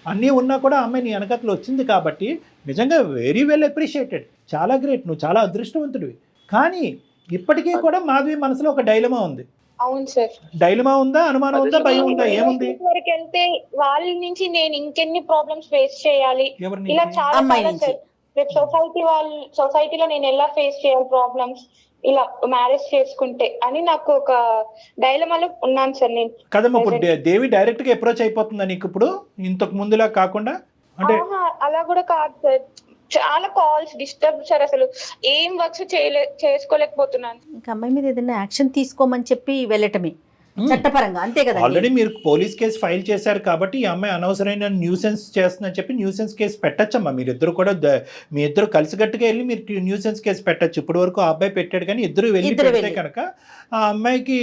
అన్నీ ఉన్నా కూడా అమ్మాయి నీ వెనకతలు వచ్చింది కాబట్టి నిజంగా వెరీ వెల్ అప్రిషియేటెడ్, చాలా గ్రేట్, నువ్వు చాలా అదృష్టవంతుడివి. కానీ ఇప్పటికీ కూడా మాధవి మనసులో ఒక డైలమా ఉంది. అవును సార్, డైలమా ఉందా, అనుమానం ఉందా, భయం ఉందా, ఏముంది? వరకు వెళ్తే వాళ్ళ నుంచి నేను ఇంకెన్ని ప్రాబ్లమ్స్ ఫేస్ చేయాలి, ఇలా చాలా సార్. రేపు సొసైటీలో నేను ఎలా ఫేస్ చేయాలి ప్రాబ్లమ్స్, ఇలా మ్యారేజ్ చేసుకుంటే అని నాకు ఒక డైలమాలో ఉన్నాను సార్ నేను. కదమ్మా, ఇప్పుడు దేవి డైరెక్ట్ గా అప్రోచ్ అయిపోతుందా నీకు ఇప్పుడు ఇంతకు ముందులా కాకుండా? అంటే అలా కూడా కాదు సార్, చాలా కాల్స్ డిస్టర్బ్ సార్, అసలు ఏం వర్క్స్ చేసుకోలేకపోతున్నాను. ఇంకా అమ్మాయి మీద ఏదైనా యాక్షన్ తీసుకోమని చెప్పి వెళ్ళటమే చట్టపరంగా, అంతే కదా. ఆల్రెడీ మీరు పోలీస్ కేసు ఫైల్ చేశారు కాబట్టి ఈ అమ్మాయి అనవసరమైన న్యూసెన్స్ చేస్తుందని చెప్పి న్యూసెన్స్ కేసు పెట్టచ్చమ్మా. మీరిద్దరు కూడా మీ ఇద్దరు కలిసిగట్టుగా వెళ్ళి మీరు న్యూసెన్స్ కేసు పెట్టచ్చు. ఇప్పటి వరకు ఆ అబ్బాయి పెట్టాడు, కానీ ఇద్దరు వెళ్ళి పెడితే కనుక ఆ అమ్మాయికి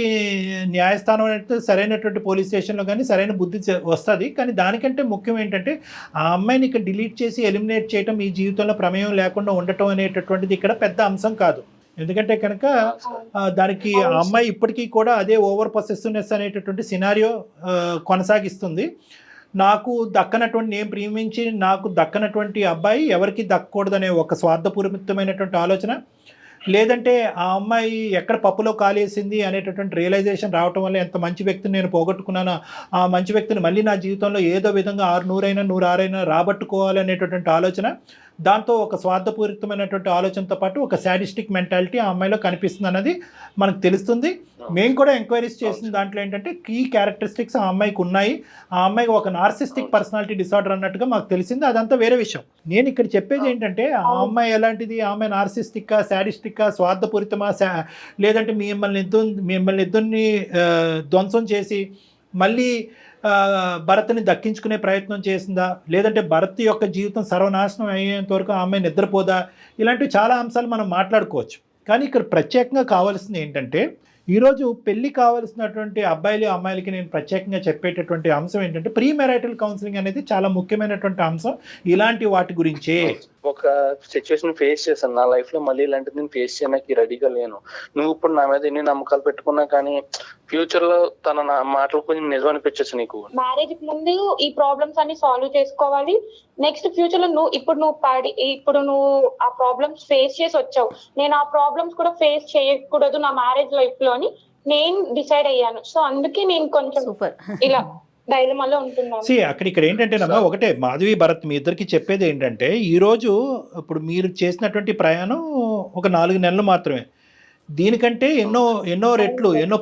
న్యాయస్థానం అంటే సరైనటువంటి పోలీస్ స్టేషన్లో కానీ సరైన బుద్ధి వస్తుంది. కానీ దానికంటే ముఖ్యం ఏంటంటే ఆ అమ్మాయిని ఇక్కడ డిలీట్ చేసి ఎలిమినేట్ చేయడం, ఈ జీవితంలో ప్రమేయం లేకుండా ఉండటం అనేటటువంటిది ఇక్కడ పెద్ద అంశం కాదు. ఎందుకంటే కనుక దానికి ఆ అమ్మాయి ఇప్పటికీ కూడా అదే ఓవర్ పొసెసివ్నెస్ అనేటటువంటి సినారియో కొనసాగిస్తుంది. నాకు దక్కనటువంటి, నేను ప్రేమించి నాకు దక్కనటువంటి అబ్బాయి ఎవరికి దక్కకూడదనే ఒక స్వార్థపూరితమైనటువంటి ఆలోచన, లేదంటే ఆ అమ్మాయి ఎక్కడ పప్పులో కాలేసింది అనేటటువంటి రియలైజేషన్ రావటం వల్ల ఎంత మంచి వ్యక్తిని నేను పోగొట్టుకున్నాను, ఆ మంచి వ్యక్తిని మళ్ళీ నా జీవితంలో ఏదో విధంగా 100 రాబట్టుకోవాలి అనేటటువంటి ఆలోచన, దాంతో ఒక స్వార్థపూరితమైనటువంటి ఆలోచనతో పాటు ఒక శాడిస్టిక్ మెంటాలిటీ ఆ అమ్మాయిలో కనిపిస్తుంది అన్నది మనకు తెలుస్తుంది. మేము కూడా ఎంక్వైరీస్ చేసిన దాంట్లో ఏంటంటే కీ క్యారెక్టరిస్టిక్స్ ఆ అమ్మాయికి ఉన్నాయి. ఆ అమ్మాయికి ఒక నార్సిస్టిక్ పర్సనాలిటీ డిసార్డర్ అన్నట్టుగా మాకు తెలిసింది. అదంతా వేరే విషయం. నేను ఇక్కడ చెప్పేది ఏంటంటే ఆ అమ్మాయి ఎలాంటిది, ఆ అమ్మాయి నార్సిస్టిక్కా, శాడిస్టిక్కా, స్వార్థపూరితమా, లేదంటే మిమ్మల్ని ఇద్దరిని ధ్వంసం చేసి మళ్ళీ భరత్ని దక్కించుకునే ప్రయత్నం చేసిందా, లేదంటే భరత్ యొక్క జీవితం సర్వనాశనం అయ్యేంత వరకు ఆ అమ్మాయి నిద్రపోదా, ఇలాంటివి చాలా అంశాలు మనం మాట్లాడుకోవచ్చు. కానీ ఇక్కడ ప్రత్యేకంగా కావాల్సింది ఏంటంటే ఈరోజు పెళ్లి కావాల్సినటువంటి అబ్బాయిలు అమ్మాయిలకి నేను ప్రత్యేకంగా చెప్పేటటువంటి అంశం ఏంటంటే ప్రీ మ్యారిటల్ కౌన్సిలింగ్ అనేది చాలా ముఖ్యమైనటువంటి అంశం. ఇలాంటి వాటి గురించే ఒక సిచ్యువేషన్ ఫేస్ చేశాను నా లైఫ్ లో, మళ్ళీ ఇలాంటిది నేను ఫేస్ చేయడానికి రెడీగా లేను. నువ్వు ఇప్పుడు నా మీద ఎన్ని నమ్మకాలు పెట్టుకున్నా కానీ ఫ్యూచర్ లో తన మాటలు కొంచెం నిజం అనిపించచ్చు నీకు. మ్యారేజ్ కి ముందు ఈ ప్రాబ్లమ్స్ అన్ని సాల్వ్ చేసుకోవాలి. నెక్స్ట్ ఫ్యూచర్ లో ఇప్పుడు నువ్వు ఆ ప్రాబ్లమ్స్ ఫేస్ చేసి వచ్చావు, నేను ఆ ప్రాబ్లమ్స్ కూడా ఫేస్ చేయకూడదు నా మ్యారేజ్ లైఫ్ లో అని నేను డిసైడ్ అయ్యాను. సో అందుకే నేను కొంచెం ఇలా డైలమాలో ఉంటున్నాను. ఇక్కడ ఏంటంటే ఒకటే మాధవి భరత్ మీ ఇద్దరికి చెప్పేది ఏంటంటే ఈరోజు ఇప్పుడు మీరు చేసినటువంటి ప్రయాణం ఒక 4 నెలలు మాత్రమే. దీనికంటే ఎన్నో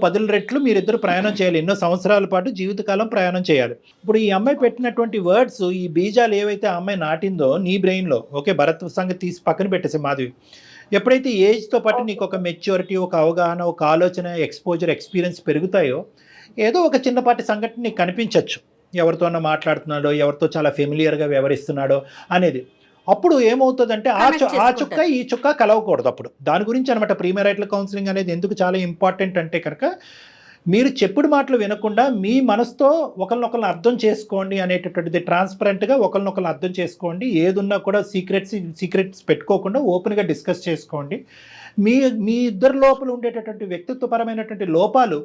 10 రెట్లు మీరిద్దరు ప్రయాణం చేయాలి, ఎన్నో సంవత్సరాల పాటు జీవితకాలం ప్రయాణం చేయాలి. ఇప్పుడు ఈ అమ్మాయి పెట్టినటువంటి వర్డ్స్, ఈ బీజాలు ఏవైతే ఆ అమ్మాయి నాటిందో నీ బ్రెయిన్లో, ఓకే భరత్ సంగతి తీసి పక్కన పెట్టేసి మాధవి, ఎప్పుడైతే ఏజ్తో పాటు నీకు ఒక మెచ్యూరిటీ, ఒక అవగాహన, ఒక ఆలోచన, ఎక్స్పోజర్, ఎక్స్పీరియన్స్ పెరుగుతాయో ఏదో ఒక చిన్నపాటి సంఘటన నీకు కనిపించవచ్చు, ఎవరితోనో మాట్లాడుతున్నాడో, ఎవరితో చాలా ఫెమిలియర్గా వ్యవహరిస్తున్నాడో అనేది. అప్పుడు ఏమవుతుందంటే ఆ చుక్క ఈ చుక్క కలవకూడదు. అప్పుడు దాని గురించి అనమాట ప్రీ మ్యారిటల్ కౌన్సిలింగ్ అనేది ఎందుకు చాలా ఇంపార్టెంట్ అంటే కనుక మీరు చెప్పుడు మాటలు వినకుండా మీ మనసుతో ఒకరినొకరిని అర్థం చేసుకోండి అనేటటువంటిది, ట్రాన్స్పరెంట్గా ఒకరినొకరిని అర్థం చేసుకోండి. ఏదున్నా కూడా సీక్రెట్స్ పెట్టుకోకుండా ఓపెన్గా డిస్కస్ చేసుకోండి. మీ ఇద్దరు లోపల ఉండేటటువంటి వ్యక్తిత్వపరమైనటువంటి లోపాలు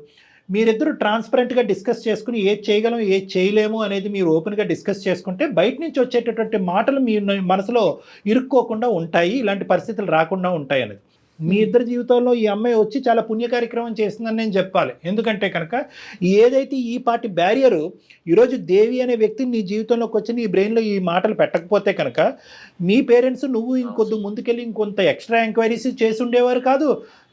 మీరిద్దరు ట్రాన్స్పరెంట్గా డిస్కస్ చేసుకుని ఏది చేయగలం ఏది చేయలేము అనేది మీరు ఓపెన్గా డిస్కస్ చేసుకుంటే బయట నుంచి వచ్చేటటువంటి మాటలు మీ మనసులో ఇరుక్కోకుండా ఉంటాయి, ఇలాంటి పరిస్థితులు రాకుండా ఉంటాయి అనేది. మీ ఇద్దరి జీవితంలో ఈ అమ్మాయి వచ్చి చాలా పుణ్య కార్యక్రమం చేస్తుందని నేను చెప్పాలి. ఎందుకంటే కనుక ఏదైతే ఈ పార్టీ బ్యారియరు ఈరోజు దేవి అనే వ్యక్తి నీ జీవితంలోకి వచ్చి నీ బ్రెయిన్లో ఈ మాటలు పెట్టకపోతే కనుక మీ పేరెంట్స్ నువ్వు ఇంకొద్దు ముందుకెళ్ళి ఇంకొంత ఎక్స్ట్రా ఎంక్వైరీస్ చేసి ఉండేవారు కాదు.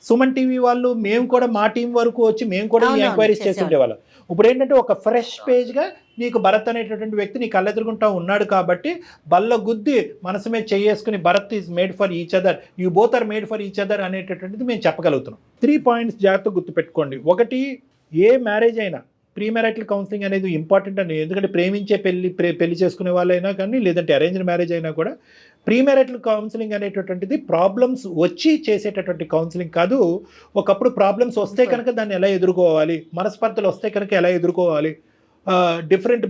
సుమన్ టీవీ వాళ్ళు మేము కూడా మా టీం వరకు వచ్చి మేము కూడా ఈ ఎంక్వైరీస్ చేసి ఉండేవాళ్ళం. ఇప్పుడు ఏంటంటే ఒక ఫ్రెష్ పేజ్గా నీకు భరత్ అనేటటువంటి వ్యక్తి నీ కళ్ళెదురుగుంటా ఉన్నాడు కాబట్టి బల్ల గుద్ది మనసు మీద చేసుకుని Bharat is made for each other, you both are made for each other అనేటటువంటిది మేము చెప్పగలుగుతున్నాం. 3 పాయింట్స్ జాగ్రత్తగా గుర్తుపెట్టుకోండి. ఒకటి, ఏ మ్యారేజ్ అయినా ప్రీ మ్యారిటల్ కౌన్సిలింగ్ అనేది ఇంపార్టెంట్ అని, ఎందుకంటే ప్రేమించే పెళ్లి చేసుకునే వాళ్ళైనా కానీ లేదంటే అరేంజ్డ్ మ్యారేజ్ అయినా కూడా ప్రీ మ్యారిటల్ కౌన్సిలింగ్ అనేటటువంటిది ప్రాబ్లమ్స్ వచ్చి చేసేటటువంటి కౌన్సిలింగ్ కాదు. ఒకప్పుడు ప్రాబ్లమ్స్ వస్తే కనుక దాన్ని ఎలా ఎదుర్కోవాలి, మనస్పర్ధలు వస్తే కనుక ఎలా ఎదుర్కోవాలి,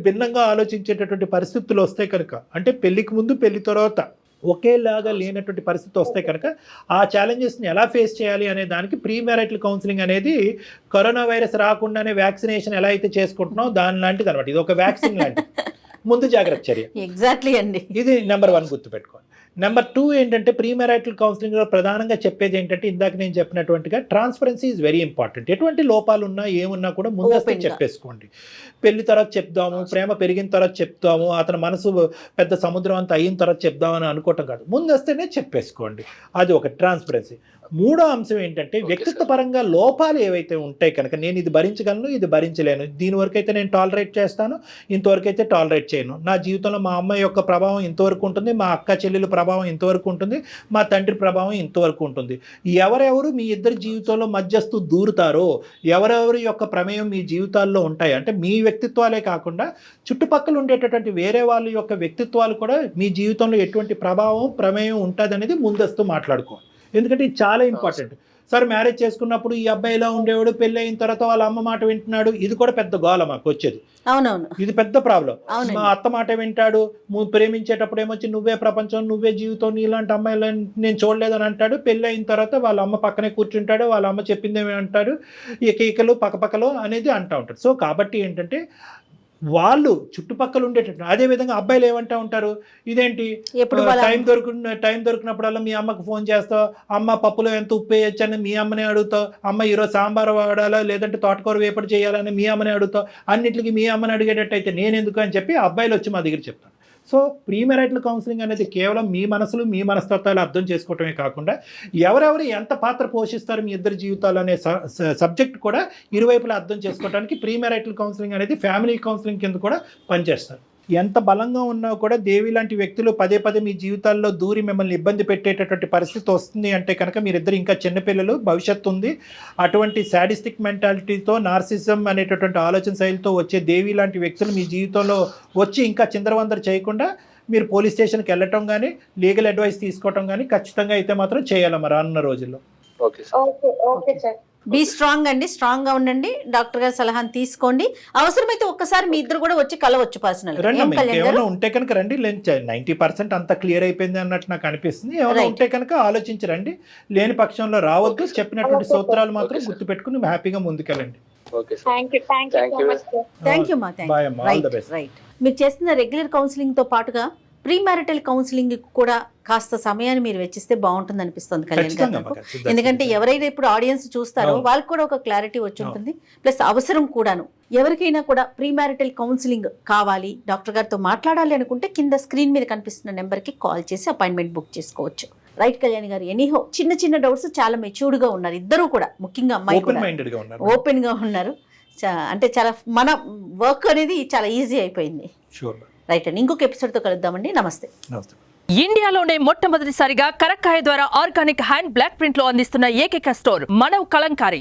భిన్నంగా ఆలోచించేటటువంటి పరిస్థితులు వస్తే కనుక, అంటే పెళ్లికి ముందు పెళ్లి తర్వాత ఒకేలాగా లేనటువంటి పరిస్థితి వస్తే కనుక ఆ ఛాలెంజెస్ని ఎలా ఫేస్ చేయాలి అనే దానికి ప్రీ మ్యారిటల్ కౌన్సిలింగ్ అనేది కరోనా వైరస్ రాకుండానే వ్యాక్సినేషన్ ఎలా అయితే చేసుకుంటున్నాం దాని లాంటిది అనమాట. ఇది ఒక వ్యాక్సిన్ లాంటిది, ముందు జాగ్రత్త చర్య. ఎగ్జాక్ట్లీ అండి, ఇది నెంబర్ 1 గుర్తుపెట్టుకోండి. నెంబర్ 2 ఏంటంటే ప్రీ మ్యారిటల్ కౌన్సిలింగ్లో ప్రధానంగా చెప్పేది ఏంటంటే ఇందాక నేను చెప్పినటువంటిగా ట్రాన్స్పరెన్సీ ఈజ్ వెరీ ఇంపార్టెంట్. ఎటువంటి లోపాలు ఉన్నా ఏమున్నా కూడా ముందస్తు చెప్పేసుకోండి. పెళ్లి తర్వాత చెప్దాము, ప్రేమ పెరిగిన తర్వాత చెప్తాము, అతని మనసు పెద్ద సముద్రం అంతా అయిన తర్వాత చెప్దామని అనుకోవటం కాదు, ముందస్తేనే చెప్పేసుకోండి. అది ఒక ట్రాన్స్పరెన్సీ. మూడో అంశం ఏంటంటే వ్యక్తిత్వ పరంగా లోపాలు ఏవైతే ఉంటాయి కనుక నేను ఇది భరించగలను, ఇది భరించలేను, దీని వరకు అయితే నేను టాలరేట్ చేస్తాను, ఇంతవరకు అయితే టాలరేట్ చేయను, నా జీవితంలో మా అమ్మ యొక్క ప్రభావం ఇంతవరకు ఉంటుంది, మా అక్క చెల్లెల ప్రభావం ఇంతవరకు ఉంటుంది, మా తండ్రి ప్రభావం ఇంతవరకు ఉంటుంది. ఎవరెవరు మీ ఇద్దరి జీవితంలో మధ్యస్థు దూరుతారో, ఎవరెవరి యొక్క ప్రమేయం మీ జీవితాల్లో ఉంటాయి అంటే మీ వ్యక్తిత్వాలే కాకుండా చుట్టుపక్కల ఉండేటటువంటి వేరే వాళ్ళ యొక్క వ్యక్తిత్వాలు కూడా మీ జీవితంలో ఎటువంటి ప్రభావం ప్రమేయం ఉంటుంది అనేది ముందస్తు మాట్లాడుకోవాలి. ఎందుకంటే ఇది చాలా ఇంపార్టెంట్. సార్ మ్యారేజ్ చేసుకున్నప్పుడు ఈ అబ్బాయి ఇలా ఉండేవాడు, పెళ్ళి అయిన తర్వాత వాళ్ళ అమ్మ మాట వింటున్నాడు, ఇది కూడా పెద్ద గోల మాకు వచ్చేది. అవునవును, ఇది పెద్ద ప్రాబ్లం. అవునండి. మా అత్త మాట వింటాడు, ప్రేమించేటప్పుడు ఏమొచ్చి నువ్వే ప్రపంచం, నువ్వే జీవితం, ఇలాంటి అమ్మాయిలను నేను చూడలేదని అంటాడు. పెళ్ళి అయిన తర్వాత వాళ్ళ అమ్మ పక్కనే కూర్చుంటాడు, వాళ్ళ అమ్మ చెప్పిందేమి అంటాడు, ఈకలు పక్కపక్కలో అనేది అంటూ ఉంటాడు. సో కాబట్టి ఏంటంటే వాళ్ళు చుట్టుపక్కల ఉండేటట్టు. అదేవిధంగా అబ్బాయిలు ఏమంటూ ఉంటారు, ఇదేంటి ఎప్పుడు టైం దొరికినప్పుడల్లా మీ అమ్మకు ఫోన్ చేస్తావు, అమ్మ పప్పులో ఎంత ఉప్పు వేయచ్చు అని మీ అమ్మనే అడుగుతావు, అమ్మ ఈరోజు సాంబార్ వాడాలా లేదంటే తోటకూర వేపడి చేయాలని మీ అమ్మనే అడుగుతావు, అన్నిటికీ మీ అమ్మని అడిగేటట్టు అయితే నేను ఎందుకు అని చెప్పి అబ్బాయిలు వచ్చి మా దగ్గర చెప్తాను. సో ప్రీ మ్యారిటల్ కౌన్సిలింగ్ అనేది కేవలం మీ మనసులు, మీ మనస్తత్వాలు అర్థం చేసుకోవటమే కాకుండా ఎవరెవరు ఎంత పాత్ర పోషిస్తారు మీ ఇద్దరి జీవితాలు అనే సబ్జెక్ట్ కూడా ఇరువైపులా అర్థం చేసుకోవడానికి ప్రీ మ్యారిటల్ కౌన్సిలింగ్ అనేది ఫ్యామిలీ కౌన్సిలింగ్ కింద కూడా పనిచేస్తారు. ఎంత బలంగా ఉన్నా కూడా దేవి లాంటి వ్యక్తులు పదే పదే మీ జీవితాల్లో దూరి మిమ్మల్ని ఇబ్బంది పెట్టేటటువంటి పరిస్థితి వస్తుంది అంటే కనుక మీరిద్దరు ఇంకా చిన్నపిల్లలు, భవిష్యత్తు ఉంది. అటువంటి శాడిస్టిక్ మెంటాలిటీతో, నార్సిజం అనేటటువంటి ఆలోచన శైలితో వచ్చే దేవి లాంటి వ్యక్తులు మీ జీవితంలో వచ్చి ఇంకా చిందరవందర చేయకుండా మీరు పోలీస్ స్టేషన్కి వెళ్ళటం కానీ, లీగల్ అడ్వైస్ తీసుకోవటం కానీ ఖచ్చితంగా అయితే మాత్రం చేయాలి మరి రానున్న రోజుల్లో. Okay sir. Okay sir. Be strong అండి, స్ట్రాంగ్ గా ఉండండి, డాక్టర్ గారి సలహాను తీసుకోండి. అవసరమైతే ఒక్కసారి మీ ఇద్దరు కూడా వచ్చి కలవచ్చు పర్సనల్. రండి, ఏమైనా ఉంటే కనుక రండి. 90% అంతా క్లియర్ అయిపోయింది అన్నట్టు నాకు అనిపిస్తుంది. ఏమైనా ఉంటే కనుక ఆలోచించి రండి, లేని పక్షంలో రావద్దు. చెప్పినటువంటి సూత్రాలు మాత్రం గుర్తుపెట్టుకుని హ్యాపీగా ముందుకెళ్ళండి. Okay sir. థ్యాంక్ యూ మా. Bye అమ్మా. All the best. రైట్. మీరు చేస్తున్న రెగ్యులర్ కౌన్సిలింగ్ తో పాటుగా ప్రీ మ్యారిటల్ కౌన్సిలింగ్ కూడా కాస్త సమయాన్ని మీరు వెచ్చిస్తే బాగుంటుంది అనిపిస్తుంది కళ్యాణ్ గారు నాకు. ఎందుకంటే ఎవరైనా ఇప్పుడు ఆడియన్స్ చూస్తారో వాళ్ళకి కూడా ఒక క్లారిటీ వచ్చి ఉంటుంది, ప్లస్ అవసరం కూడాను. ఎవరికైనా కూడా ప్రీ మ్యారిటల్ కౌన్సిలింగ్ కావాలి, డాక్టర్ గారితో మాట్లాడాలి అనుకుంటే కింద స్క్రీన్ మీద కనిపిస్తున్న నెంబర్కి కాల్ చేసి అపాయింట్మెంట్ బుక్ చేసుకోవచ్చు. రైట్ కళ్యాణ్ గారు, ఎనీహో చిన్న చిన్న డౌట్స్ చాలా మెచ్యూర్డ్ గా ఉన్నారు ఇద్దరు కూడా, ముఖ్యంగా అమ్మాయి కూడా ఓపెన్ గా ఉన్నారు. అంటే చాలా మన వర్క్ అనేది చాలా ఈజీ అయిపోయింది. రైట్ అండి, ఇంకొక ఎపిసోడ్ తో కలుద్దామండి. నమస్తే. ఇండియాలోనే మొట్టమొదటిసారిగా కరక్కాయ ద్వారా ఆర్గానిక్ హ్యాండ్ బ్లాక్ ప్రింట్ లో అందిస్తున్న ఏకైక స్టోర్ మనవ్ కలంకారీ.